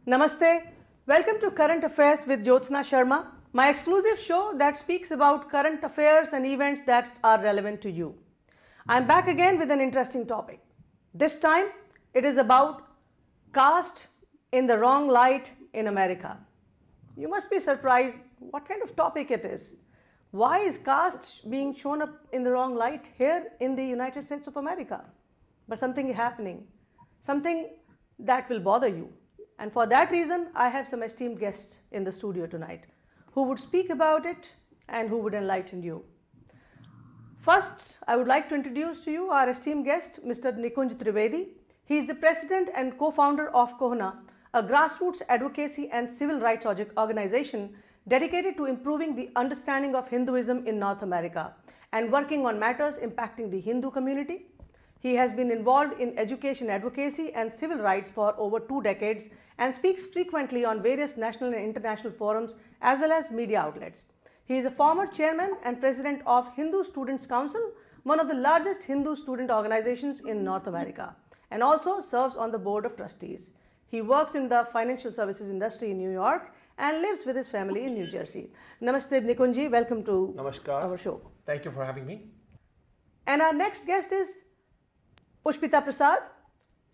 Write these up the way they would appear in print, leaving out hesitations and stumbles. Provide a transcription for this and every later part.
Namaste. Welcome to Current Affairs with Jyotsna Sharma, my exclusive show that speaks about current affairs and events that are relevant to you. I'm back again with an interesting topic. This time, it is about caste in the wrong light in America. You must be surprised what kind of topic it is. Why is caste being shown up in the wrong light here in the United States of America? But something is happening, something that will bother you. And for that reason, I have some esteemed guests in the studio tonight who would speak about it and who would enlighten you. First, I would like to introduce to you our esteemed guest, Mr. Nikunj Trivedi. He is the president and co-founder of CoHNA, a grassroots advocacy and civil rights organization dedicated to improving the understanding of Hinduism in North America and working on matters impacting the Hindu community. He has been involved in education advocacy and civil rights for over 2 decades and speaks frequently on various national and international forums as well as media outlets. He is a former chairman and president of Hindu Students Council, one of the largest Hindu student organizations in North America, and also serves on the board of trustees. He works in the financial services industry in New York and lives with his family in New Jersey. Namaste Nikunji, welcome to our show. Thank you for having me. And our next guest is Pushpita Prasad.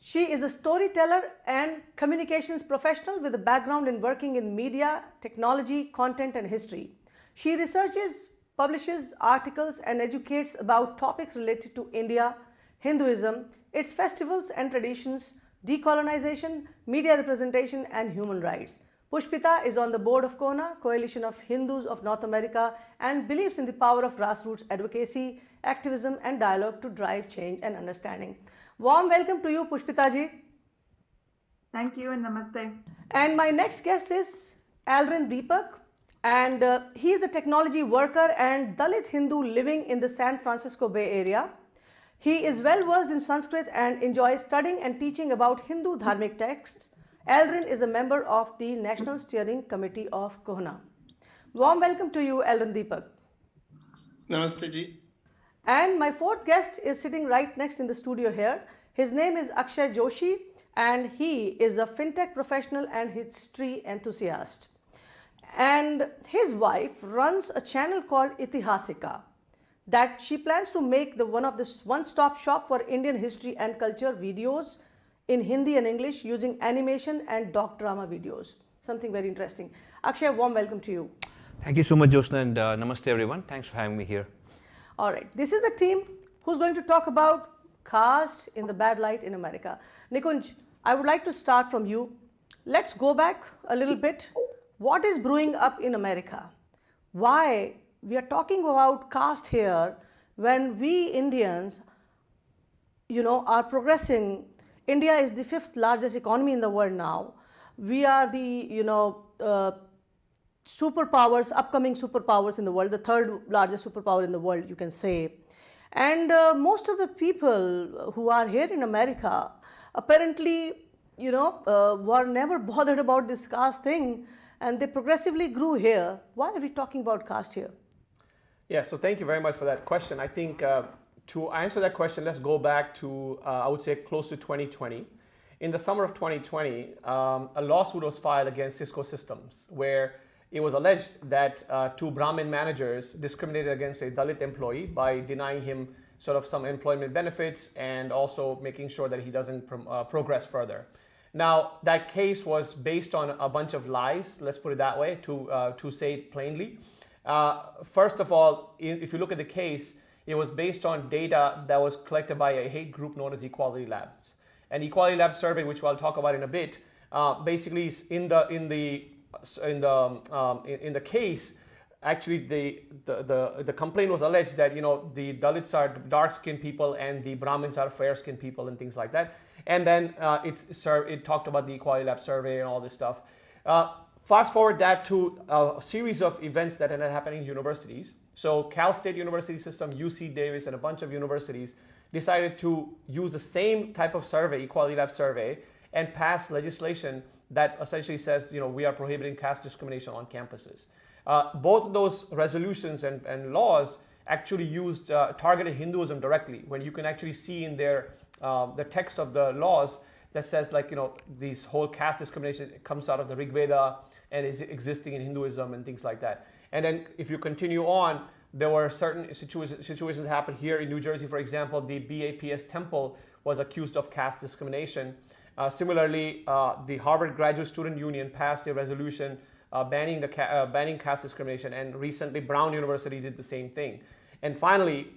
She is a storyteller and communications professional with a background in working in media, technology, content and history. She researches, publishes articles and educates about topics related to India, Hinduism, its festivals and traditions, decolonization, media representation and human rights. Pushpita is on the board of Kona, Coalition of Hindus of North America, and believes in the power of grassroots advocacy, activism and dialogue to drive change and understanding. Warm welcome to you, Pushpita ji. Thank you and namaste. And my next guest is Aldrin Deepak, and he is a technology worker and Dalit Hindu living in the San Francisco Bay Area. He is well versed in Sanskrit and enjoys studying and teaching about Hindu dharmic texts. Aldrin is a member of the National Steering Committee of CoHNA. Warm welcome to you, Aldrin Deepak. Namaste ji. And my fourth guest is sitting right next in the studio here. His name is Akshay Joshi, and he is a Fintech professional and history enthusiast. And his wife runs a channel called Itihasika that she plans to make one of this one-stop shop for Indian history and culture videos in Hindi and English using animation and doc drama videos. Something very interesting. Akshay, warm welcome to you. Thank you so much, Jyotsna, and namaste everyone. Thanks for having me here. All right, this is the team who's going to talk about caste in the bad light in America. Nikunj, I would like to start from you. Let's go back a little bit. What is brewing up in America? Why we are talking about caste here when we Indians, are progressing. India is the 5th largest economy in the world now. We are the, superpowers, upcoming superpowers in the world, the 3rd largest superpower in the world, you can say. And most of the people who are here in America apparently, were never bothered about this caste thing, and they progressively grew here. Why are we talking about caste here? Yeah, so thank you very much for that question. I think to answer that question, let's go back to, I would say, close to 2020. In the summer of 2020, a lawsuit was filed against Cisco Systems, where it was alleged that 2 Brahmin managers discriminated against a Dalit employee by denying him sort of some employment benefits and also making sure that he doesn't progress further. Now, that case was based on a bunch of lies, let's put it that way, to say it plainly. First of all, if you look at the case, it was based on data that was collected by a hate group known as Equality Labs. An Equality Labs survey, which I'll talk about in a bit, basically is in the case, actually the complaint was alleged that the Dalits are dark-skinned people and the Brahmins are fair-skinned people and things like that. And then it talked about the Equality Lab survey and all this stuff. Fast forward that to a series of events that ended up happening in universities. So Cal State University System, UC Davis, and a bunch of universities decided to use the same type of survey, Equality Lab survey, and pass legislation that essentially says, we are prohibiting caste discrimination on campuses. Both of those resolutions and laws actually used targeted Hinduism directly, when you can actually see in their the text of the laws that says like, these whole caste discrimination comes out of the Rig Veda and is existing in Hinduism and things like that. And then if you continue on, there were certain situations that happened here in New Jersey. For example, the BAPS temple was accused of caste discrimination. Similarly, the Harvard Graduate Student Union passed a resolution banning caste discrimination, and recently Brown University did the same thing. And finally,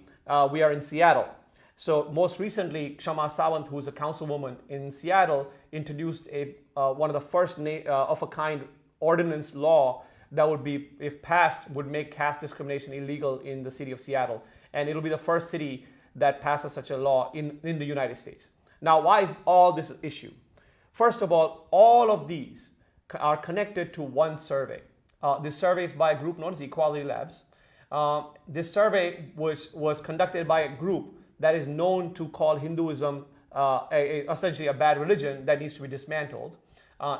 we are in Seattle. So most recently, Kshama Sawant, who's a councilwoman in Seattle, introduced one of the first of a kind ordinance law that would be, if passed, would make caste discrimination illegal in the city of Seattle. And it'll be the first city that passes such a law in the United States. Now, why is all this an issue? First of all of these are connected to one survey. This survey is by a group known as Equality Labs. This survey was conducted by a group that is known to call Hinduism essentially a bad religion that needs to be dismantled.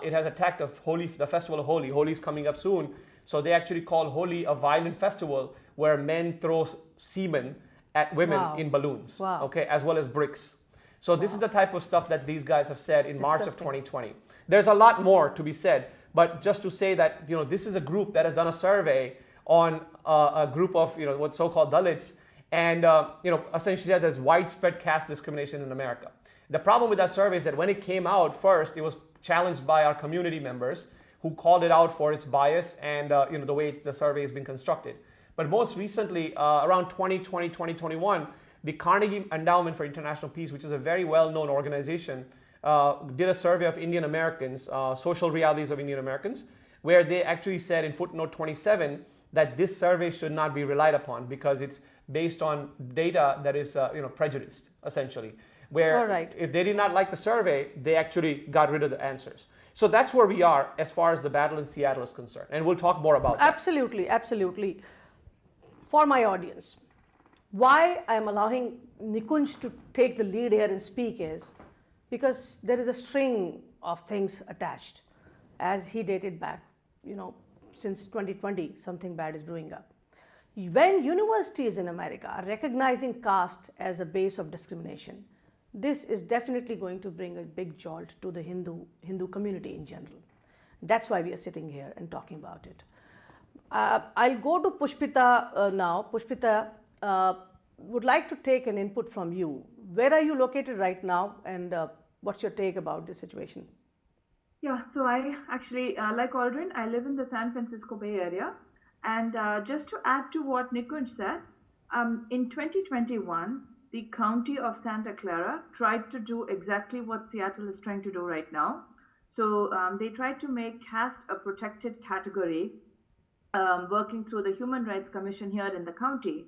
It has attacked the festival of Holi. Holi is coming up soon. So they actually call Holi a violent festival where men throw semen at women in balloons, okay, as well as bricks. So this is the type of stuff that these guys have said in March of 2020. There's a lot more to be said, but just to say that this is a group that has done a survey on a group of what's so-called Dalits, and essentially said there's widespread caste discrimination in America. The problem with that survey is that when it came out first, it was challenged by our community members who called it out for its bias and the way the survey has been constructed. But most recently, around 2020, 2021, the Carnegie Endowment for International Peace, which is a very well-known organization, did a survey of Indian Americans, social realities of Indian Americans, where they actually said in footnote 27 that this survey should not be relied upon because it's based on data that is prejudiced, essentially. Where if they did not like the survey, they actually got rid of the answers. So that's where we are as far as the battle in Seattle is concerned. And we'll talk more about that. Absolutely, absolutely. For my audience, why I'm allowing Nikunj to take the lead here and speak is because there is a string of things attached. As he dated back, since 2020, something bad is brewing up. When universities in America are recognizing caste as a base of discrimination, this is definitely going to bring a big jolt to the Hindu community in general. That's why we are sitting here and talking about it. I'll go to Pushpita now. Pushpita, would like to take an input from you. Where are you located right now, and what's your take about this situation? Yeah, so I actually, like Aldrin, I live in the San Francisco Bay Area. And just to add to what Nikunj said, in 2021, the county of Santa Clara tried to do exactly what Seattle is trying to do right now. So they tried to make caste a protected category, working through the Human Rights Commission here in the county.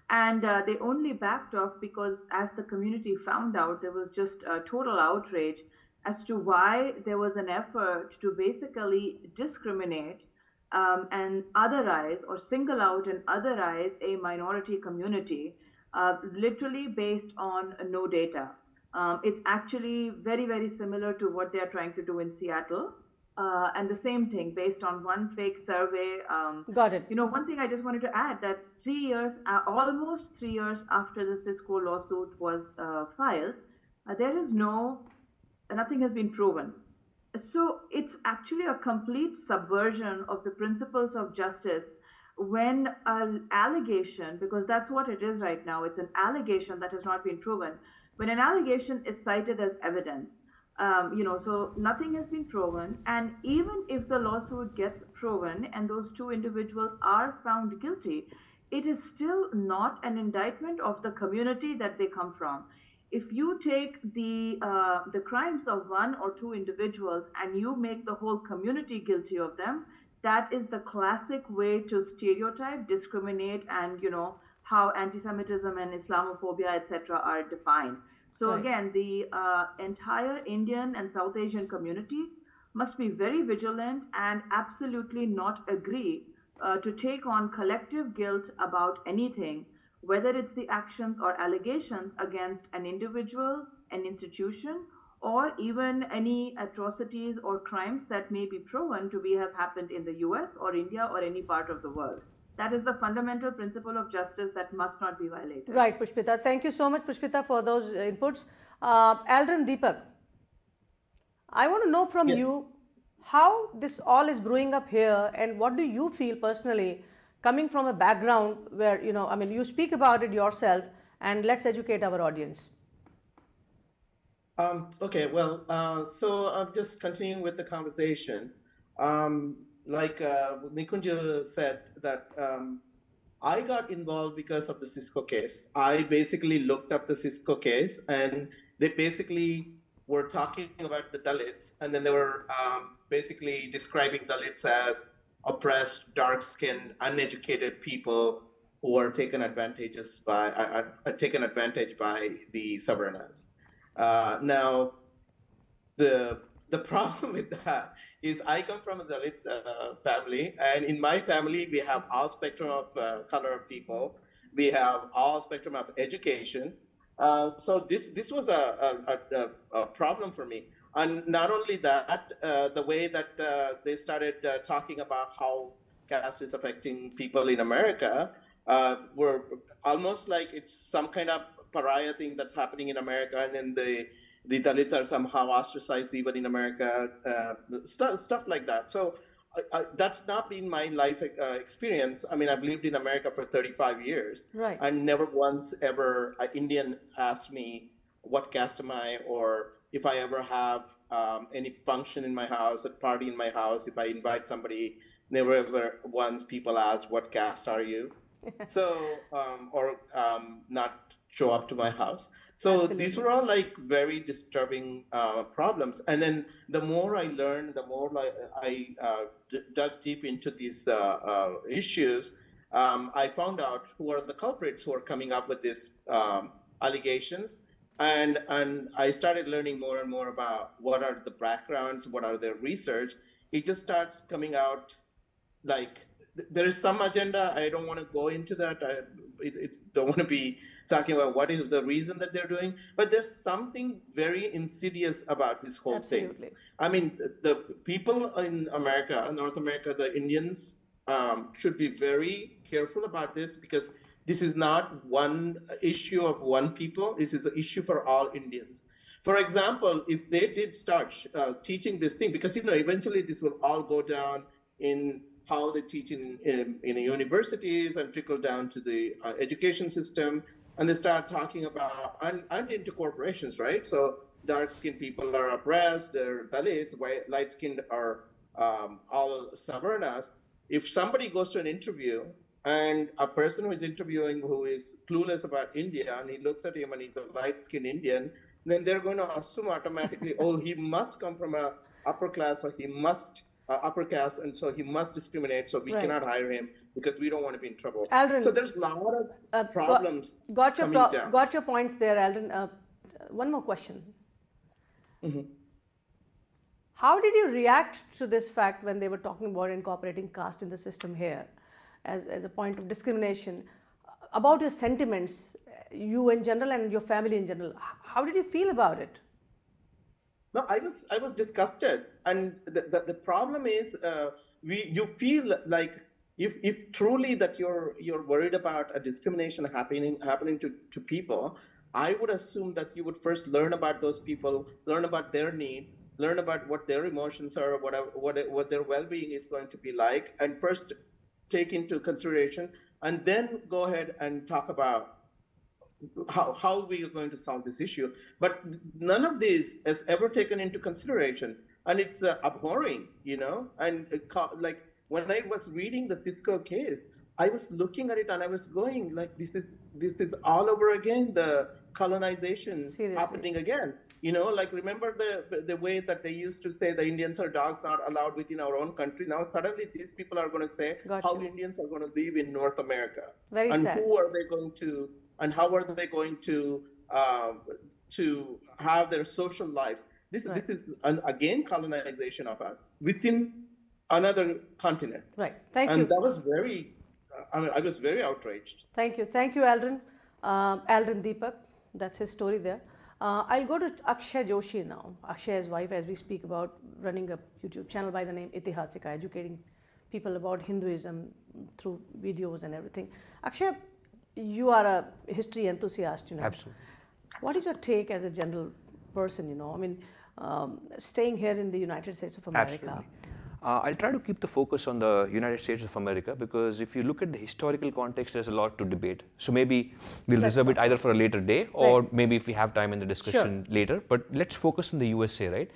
And they only backed off because as the community found out, there was just a total outrage as to why there was an effort to basically discriminate and otherize or single out and otherize a minority community, literally based on no data. It's actually very, very similar to what they're trying to do in Seattle. And the same thing based on one fake survey. Got it. One thing I just wanted to add that 3 years, almost 3 years after the Cisco lawsuit was filed, there is nothing has been proven. So it's actually a complete subversion of the principles of justice when an allegation, because that's what it is right now, it's an allegation that has not been proven. When an allegation is cited as evidence, so nothing has been proven, and even if the lawsuit gets proven and those two individuals are found guilty, it is still not an indictment of the community that they come from. If you take the crimes of one or two individuals and you make the whole community guilty of them, that is the classic way to stereotype, discriminate, and how anti-Semitism and Islamophobia, etc., are defined. So again, the entire Indian and South Asian community must be very vigilant and absolutely not agree to take on collective guilt about anything, whether it's the actions or allegations against an individual, an institution, or even any atrocities or crimes that may be proven to have happened in the US or India or any part of the world. That is the fundamental principle of justice that must not be violated. Right, Pushpita. Thank you so much, Pushpita, for those inputs. Aldrin Deepak, I want to know from you how this all is brewing up here, and what do you feel personally, coming from a background where, I mean, you speak about it yourself, and let's educate our audience. Okay, well, so I'm just continuing with the conversation. Like Nikunj said that I got involved because of the Cisco case. I basically looked up the Cisco case, and they basically were talking about the Dalits, and then they were basically describing Dalits as oppressed, dark-skinned, uneducated people who are taken advantage by the Savarnas. Now, the the problem with that is I come from a Dalit family, and in my family we have all spectrum of color of people. We have all spectrum of education. So this was a problem for me. And not only that, the way that they started talking about how caste is affecting people in America were almost like it's some kind of pariah thing that's happening in America, and then the Dalits are somehow ostracized even in America, stuff like that. So that's not been my life experience. I mean, I've lived in America for 35 years, Right. and never once ever an Indian asked me what caste am I, or if I ever have any function in my house, a party in my house, if I invite somebody, never ever once people ask what caste are you. So or not show up to my house. So Absolutely. these were all like very disturbing problems. And then the more I learned, the more like I dug deep into these issues, I found out who are the culprits who are coming up with these allegations. And I started learning more and more about what are the backgrounds, what are their research. It just starts coming out like there is some agenda. I don't want to go into that. I don't want to be talking about what is the reason that they're doing, but there's something very insidious about this whole Absolutely. thing. I mean, the people in America, North America, the Indians should be very careful about this, because this is not one issue of one people. This is an issue for all Indians. For example, if they did start teaching this thing, because eventually this will all go down in how they teach in the universities and trickle down to the education system, and they start talking about and into corporations, right? So dark-skinned people are oppressed, they're Dalits, light-skinned are all Savarnas. If somebody goes to an interview and a person who is interviewing who is clueless about India, and he looks at him and he's a light-skinned Indian, then they're going to assume automatically, oh, he must come from a upper class, or he must upper caste, and so he must discriminate, so we Right. cannot hire him because we don't want to be in trouble. Aldrin, So there's a lot of problems coming down. got your point there, Aldrin. One more question. How did you react to this fact when they were talking about incorporating caste in the system here as a point of discrimination? About your sentiments, you in general and your family in general, how did you feel about it? No, I was disgusted, and the problem is you feel like if truly that you're worried about a discrimination happening to people, I would assume that you would first learn about those people, learn about their needs, learn about what their emotions are, what their well-being is going to be like, and first take into consideration, and then go ahead and talk about how we are going to solve this issue. But none of this is ever taken into consideration, and it's abhorring, And like when I was reading the Cisco case, I was looking at it and I was going like, this is all over again, the colonization Seriously. happening again. Like remember the way that they used to say the Indians are dogs, not allowed within our own country. Now suddenly these people are going to say how Indians are going to live in North America. Very and sad. who are they going to and how are they going to have their social lives? This is again colonization of us within another continent. Right. Thank you. And that was very, I was very outraged. Thank you, Aldrin. Aldrin Deepak, that's his story there. I'll go to Akshay Joshi now. Akshay's wife, as we speak about running a YouTube channel by the name Enthusiast, educating people about Hinduism through videos and everything. Akshay, you are a history enthusiast, Absolutely. What is your take as a general person, I mean, staying here in the United States of America? Absolutely. I'll try to keep the focus on the United States of America because if you look at the historical context, there's a lot to debate. So maybe we'll reserve it either for a later day or maybe if we have time in the discussion later. But let's focus on the USA, right?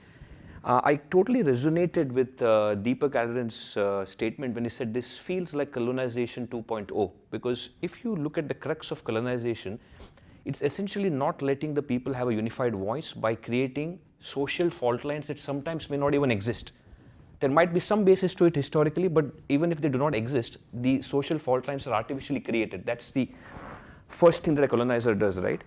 I totally resonated with Deepak Aldrin's statement when he said this feels like colonization 2.0 because if you look at the crux of colonization, it's essentially not letting the people have a unified voice by creating social fault lines that sometimes may not even exist. There might be some basis to it historically, but even if they do not exist, the social fault lines are artificially created. That's the first thing that a colonizer does, right?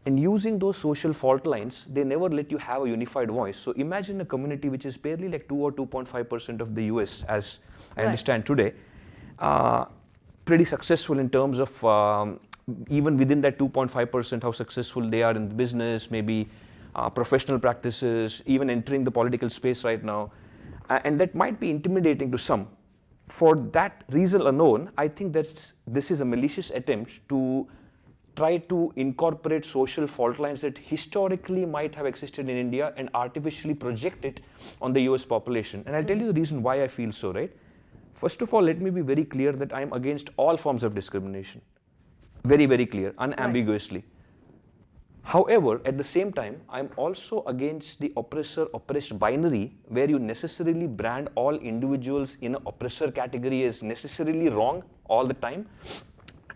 And using those social fault lines, they never let you have a unified voice. So imagine a community which is barely like 2 or 2.5% of the US, as I understand today, pretty successful in terms of even within that 2.5%, how successful they are in business, maybe professional practices, even entering the political space right now. And that might be intimidating to some. For that reason alone, I think that this is a malicious attempt to try to incorporate social fault lines that historically might have existed in India and artificially project it on the US population. And I'll tell you the reason why I feel so, right? First of all, let me be very clear that I'm against all forms of discrimination. Very, very clear, unambiguously. However, at the same time, I'm also against the oppressor-oppressed binary where you necessarily brand all individuals in an oppressor category as necessarily wrong all the time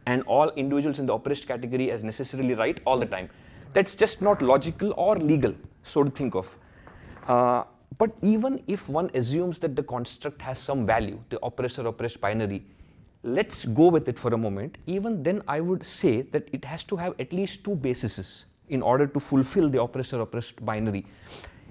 and all individuals in the oppressed category as necessarily right all the time. That's just not logical or legal, so to think of. But even if one assumes that the construct has some value, the oppressor-oppressed binary, let's go with it for a moment. Even then, I would say that it has to have at least two bases in order to fulfill the oppressor-oppressed binary.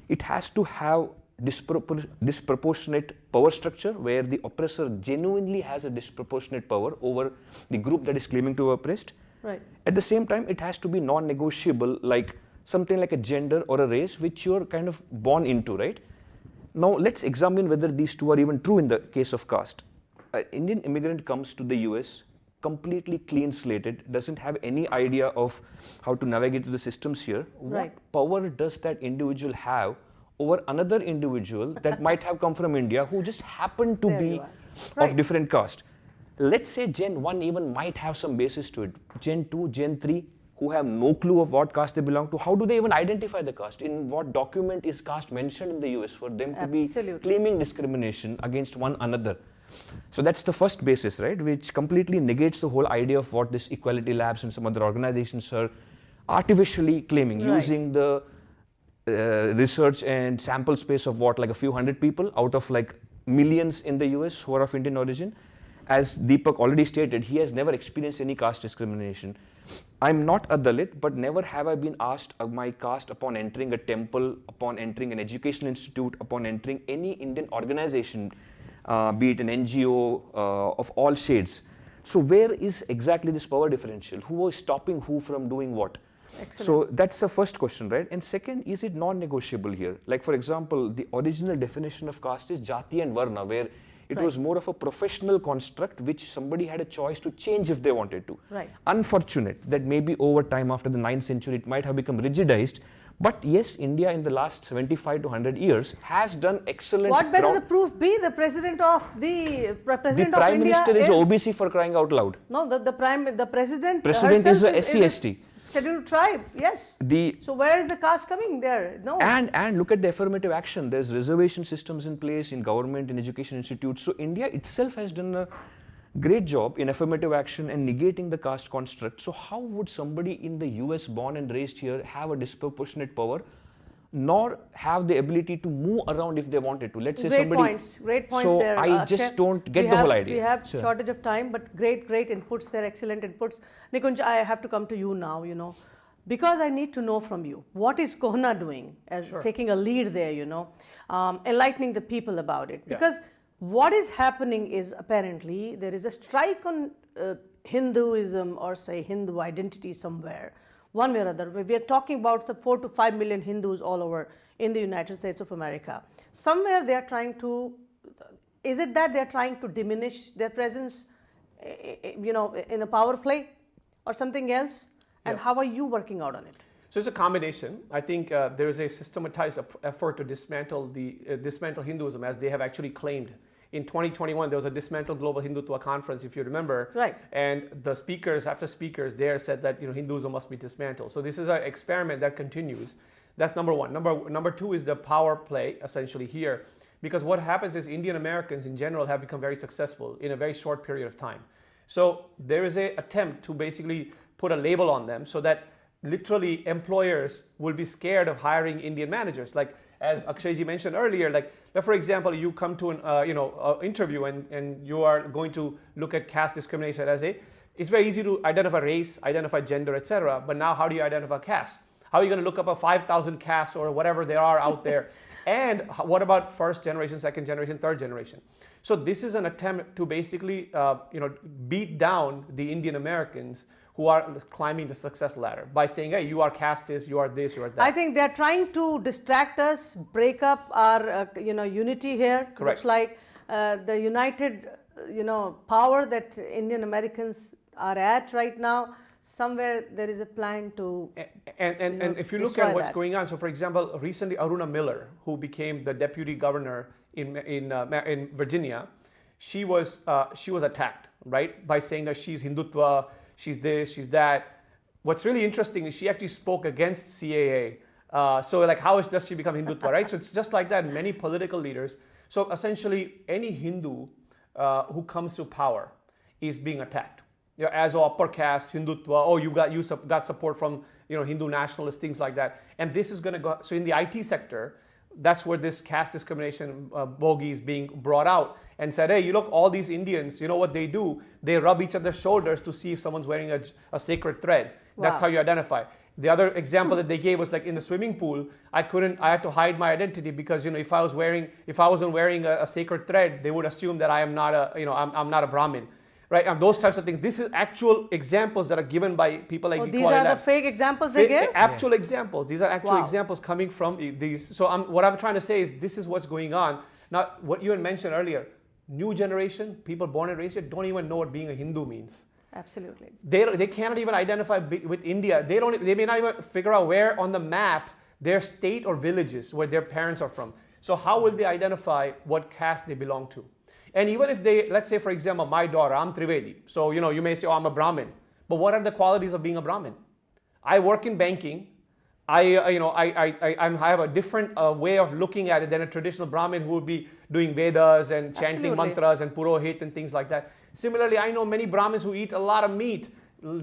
It has to have disproportionate power structure where the oppressor genuinely has a disproportionate power over the group that is claiming to be oppressed. Right. At the same time, it has to be non-negotiable, like something like a gender or a race which you're kind of born into, right? Now, let's examine whether these two are even true in the case of caste. An Indian immigrant comes to the US completely clean slated, doesn't have any idea of how to navigate through the systems here. What power does that individual have over another individual that might have come from India who just happened to be of different caste? Let's say Gen 1 even might have some basis to it. Gen 2, Gen 3, who have no clue of what caste they belong to, how do they even identify the caste? In what document is caste mentioned in the US for them to be claiming discrimination against one another? So that's the first basis, right, which completely negates the whole idea of what this Equality Labs and some other organizations are artificially claiming, using the research and sample space of what, like a few hundred people out of like millions in the US who are of Indian origin. As Deepak already stated, he has never experienced any caste discrimination. I'm not a Dalit, but never have I been asked my caste upon entering a temple, upon entering an educational institute, upon entering any Indian organization, be it an NGO of all shades. So where is exactly this power differential? Who is stopping who from doing what? Excellent. So that's the first question, right? And second, is it non-negotiable here? Like for example, the original definition of caste is Jati and Varna, where it was more of a professional construct which somebody had a choice to change if they wanted to. Unfortunate that maybe over time after the 9th century it might have become rigidized. But yes, India in the last 75 to 100 years has done excellent. What better the proof be? The president of the president of India minister is OBC, for crying out loud. No, the president is a SC/ST. Scheduled tribe, yes. So where is the caste coming there? No. And look at the affirmative action. There's reservation systems in place in government and education institutes. So India itself has done a great job in affirmative action and negating the caste construct. So how would somebody in the US born and raised here have a disproportionate power, nor have the ability to move around if they wanted to? Let's say great points so there. I just don't get the whole idea. We have shortage of time, but great inputs there, excellent inputs. Nikunj, I have to come to you now, because I need to know from you, what is CoHNA doing as taking a lead there, enlightening the people about it? Because what is happening is apparently there is a strike on Hinduism or say Hindu identity somewhere, one way or other. We are talking about some 4 to 5 million Hindus all over in the United States of America. Somewhere they are trying to, is it that they are trying to diminish their presence, in a power play or something else? And how are you working out on it? So it's a combination. I think there is a systematized effort to dismantle Hinduism, as they have actually claimed. In 2021, there was a Dismantle Global Hindutva conference, if you remember. Right. And the speakers after speakers there said that Hinduism must be dismantled. So this is an experiment that continues. That's number one. Number two is the power play essentially here, because what happens is Indian Americans in general have become very successful in a very short period of time. So there is an attempt to basically put a label on them so that literally employers will be scared of hiring Indian managers. Like as Akshay mentioned earlier, like for example, you come to an interview and you are going to look at caste discrimination as it's very easy to identify race, identify gender, etc. But now how do you identify caste? How are you going to look up a 5,000 castes or whatever there are out there? And what about first generation, second generation, third generation? So this is an attempt to basically beat down the Indian Americans who are climbing the success ladder by saying, hey, you are casteist, you are this, you are that. I think they're trying to distract us, break up our unity here. Correct. Looks like the united power that Indian Americans are at right now, somewhere there is a plan to and if you look at what's going on, so for example, recently Aruna Miller, who became the deputy governor in Virginia, she was attacked, right, by saying that she's Hindutva, she's this, she's that. What's really interesting is she actually spoke against CAA. So like how does she become Hindutva, right? So it's just like that, many political leaders. So essentially any Hindu who comes to power is being attacked. As an upper caste, Hindutva, oh, you got support from Hindu nationalists, things like that. And this is going to go, so in the IT sector, that's where this caste discrimination bogey is being brought out and said, hey, you look, all these Indians, you know what they do? They rub each other's shoulders to see if someone's wearing a sacred thread. Wow. That's how you identify. The other example that they gave was like in the swimming pool, I had to hide my identity because if I wasn't wearing a sacred thread, they would assume that I am not I'm not a Brahmin. Right, and those types of things. This is actual examples that are given by people like these are the fake examples they give? Actual examples. These are actual examples coming from these. So what I'm trying to say is this is what's going on. Now, what you had mentioned earlier, new generation, people born and raised here, don't even know what being a Hindu means. Absolutely. They cannot even identify with India. They may not even figure out where on the map their state or villages where their parents are from. So how will they identify what caste they belong to? And even if they, let's say for example, my daughter, I'm Trivedi. So you may say, oh, I'm a Brahmin. But what are the qualities of being a Brahmin? I work in banking. I have a different way of looking at it than a traditional Brahmin who would be doing Vedas and chanting mantras and Purohit and things like that. Similarly, I know many Brahmins who eat a lot of meat,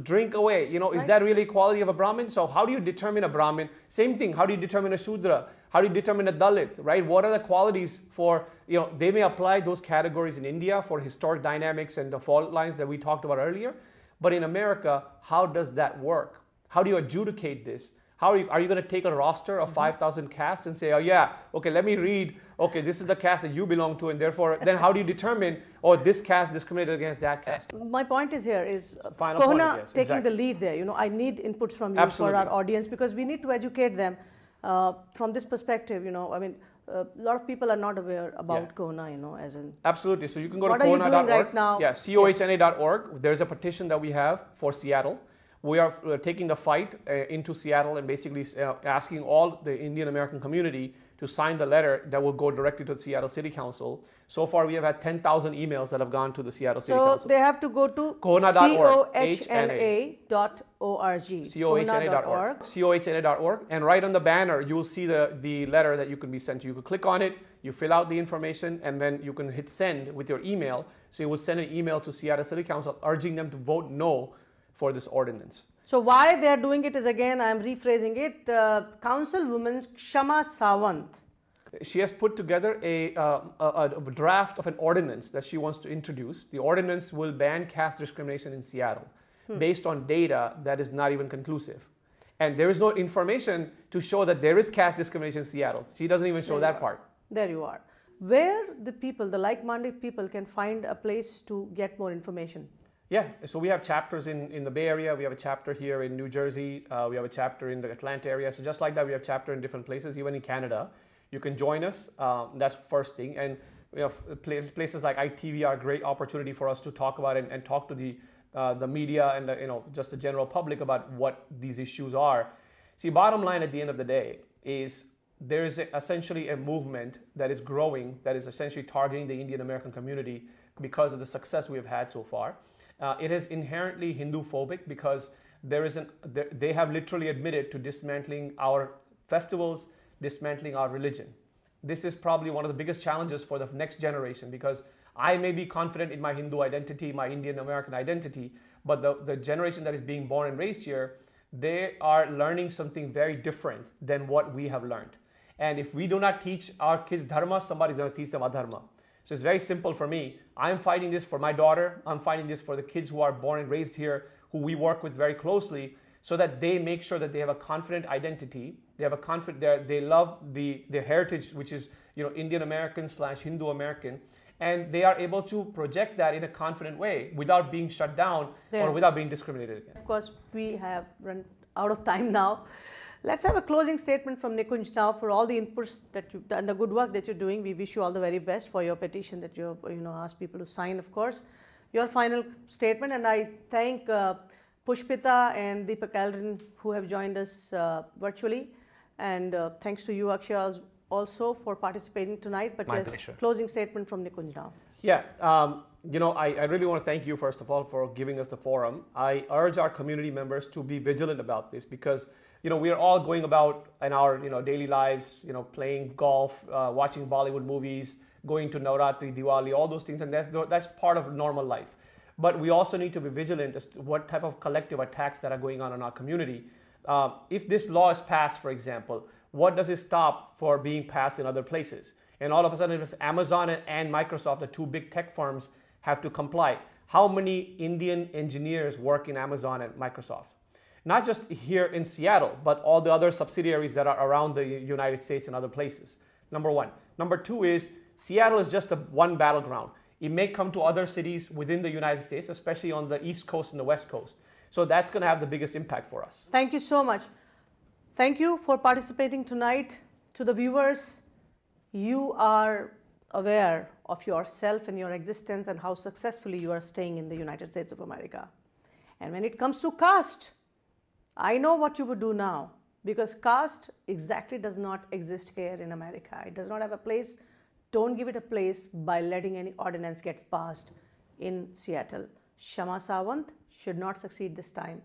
drink away. Is that really quality of a Brahmin? So how do you determine a Brahmin? Same thing. How do you determine a Shudra? How do you determine a Dalit, right? What are the qualities for, they may apply those categories in India for historic dynamics and the fault lines that we talked about earlier. But in America, how does that work? How do you adjudicate this? Are you going to take a roster of 5,000 castes and say, oh yeah, okay, let me read, okay, this is the caste that you belong to, and therefore, then how do you determine, oh, this caste discriminated against that caste? My point is here is CoHNA taking the lead there. I need inputs from you for our audience because we need to educate them from this perspective. A lot of people are not aware about CoHNA, as in. Absolutely. So you can go to CoHNA.org. What are you doing right now? Yeah, CoHNA.org. There's a petition that we have for Seattle. We are taking the fight into Seattle and basically asking all the Indian American community to sign the letter that will go directly to the Seattle City Council. So far, we have had 10,000 emails that have gone to the Seattle City Council. So they have to go to CoHNA.org. CoHNA.org. CoHNA.org. And right on the banner, you will see the letter that you can be sent to. You can click on it, you fill out the information, and then you can hit send with your email. So you will send an email to Seattle City Council urging them to vote no for this ordinance. So why they are doing it is, again, I am rephrasing it, Councilwoman Kshama Sawant. She has put together a draft of an ordinance that she wants to introduce. The ordinance will ban caste discrimination in Seattle based on data that is not even conclusive. And there is no information to show that there is caste discrimination in Seattle. She doesn't even show that part. There you are. Where the people, the like-minded people, can find a place to get more information? Yeah, so we have chapters in the Bay Area, we have a chapter here in New Jersey, we have a chapter in the Atlanta area. So just like that, we have chapter in different places, even in Canada. You can join us, that's first thing. And we have places like ITV are a great opportunity for us to talk about and talk to the media and just the general public about what these issues are. See, bottom line at the end of the day is there is essentially a movement that is growing that is essentially targeting the Indian American community because of the success we have had so far. It is inherently Hindu phobic because they have literally admitted to dismantling our festivals, dismantling our religion. This is probably one of the biggest challenges for the next generation because I may be confident in my Hindu identity, my Indian American identity, but the generation that is being born and raised here, they are learning something very different than what we have learned. And if we do not teach our kids dharma, somebody's going to teach them adharma. So it's very simple for me. I'm fighting this for my daughter. I'm fighting this for the kids who are born and raised here, who we work with very closely, so that they make sure that they have a confident identity. They have a confident. They love their heritage, which is Indian American / Hindu American, and they are able to project that in a confident way without being shut down or without being discriminated against. Of course, we have run out of time now. Let's have a closing statement from Nikunj now for all the inputs that you've done, the good work that you're doing. We wish you all the very best for your petition that you asked people to sign, of course. Your final statement, and I thank Pushpita and Deepak Aldrin who have joined us virtually, and thanks to you, Akshay, also for participating tonight. But My yes, pleasure. closing statement from Nikunj now. Yeah, I really want to thank you first of all for giving us the forum. I urge our community members to be vigilant about this because we are all going about in our daily lives, playing golf, watching Bollywood movies, going to Navratri, Diwali, all those things, and that's part of normal life. But we also need to be vigilant as to what type of collective attacks that are going on in our community. If this law is passed, for example, what does it stop for being passed in other places? And all of a sudden, if Amazon and Microsoft, the two big tech firms, have to comply, how many Indian engineers work in Amazon and Microsoft? Not just here in Seattle, but all the other subsidiaries that are around the United States and other places. Number one. Number two is Seattle is just one battleground. It may come to other cities within the United States, especially on the East Coast and the West Coast. So that's going to have the biggest impact for us. Thank you so much. Thank you for participating tonight. To the viewers, you are aware of yourself and your existence and how successfully you are staying in the United States of America. And when it comes to caste, I know what you would do now, because caste exactly does not exist here in America. It does not have a place. Don't give it a place by letting any ordinance get passed in Seattle. Shama Sawant should not succeed this time.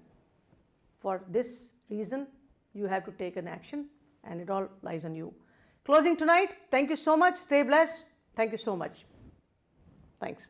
For this reason, you have to take an action, and it all lies on you. Closing tonight, thank you so much. Stay blessed. Thank you so much. Thanks.